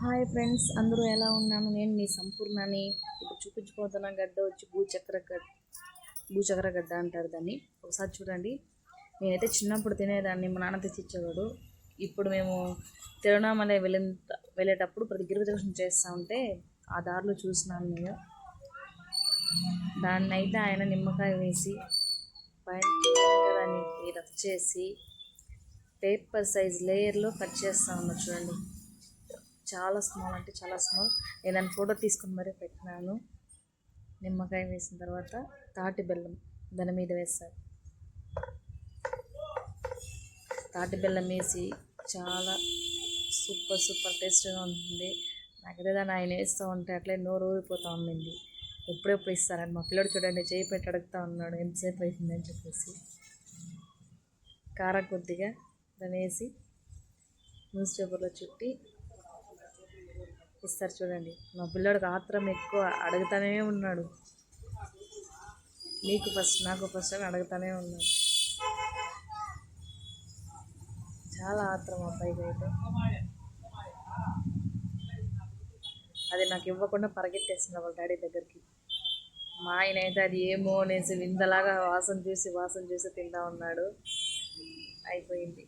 Hi friends, అందరూ ఎలా ఉన్నాను? నేను మీ సంపూర్ణని. ఇప్పుడు చూపించిపోతున్న గడ్డ వచ్చి భూచక్ర గడ్డ అంటారు దాన్ని. ఒకసారి చూడండి. నేనైతే చిన్నప్పుడు తినేదాన్ని, మా నాన్న తెచ్చిచ్చేవాడు. ఇప్పుడు మేము తిరువణామలై వెళ్ళేటప్పుడు ప్రతి గిరిప్రదక్షిణ చేస్తూ ఉంటే ఆ దారిలో చూసినాను నేను. దాన్ని అయితే ఆయన నిమ్మకాయ వేసి పైన దాన్ని రఫ్ చేసి పేపర్ సైజ్ లేయర్లో కట్ చేస్తూ ఉన్నారు చూడండి. చాలా స్మాల్ అంటే చాలా స్మాల్. నేను దాన్ని ఫోటో తీసుకుని మరీ పెట్టినాను. నిమ్మకాయ వేసిన తర్వాత తాటి బెల్లం దాని మీద వేస్తారు. తాటి బెల్లం వేసి చాలా సూపర్ టేస్ట్గా ఉంటుంది. నాకైతే దాన్ని ఆయన వేస్తూ ఉంటే అట్లే నోరు ఊరిపోతూ ఉండింది. ఎప్పుడెప్పుడు ఇస్తారని మా పిల్లడు చూడండి చేయి పెట్టి అడుగుతూ ఉన్నాడు ఎంతసేపు అవుతుందని చెప్పేసి. కారం కొద్దిగా దాన్ని వేసి న్యూస్ పేపర్లో చుట్టి ఇస్తారు చూడండి. మా పిల్లడికి ఆత్రం ఎక్కువ, అడుగుతూనే ఉన్నాడు. నీకు ఫస్ట్ నాకు ఫస్ట్ అని అడుగుతూనే ఉన్నాడు. చాలా ఆత్రం అబ్బాయికి అయితే. అది నాకు ఇవ్వకుండా పరిగెత్తేసింది వాళ్ళ డాడీ దగ్గరికి. మా ఆయన అయితే అది ఏమో అనేసి విందలాగా వాసన చూసి తింటా ఉన్నాడు. అయిపోయింది.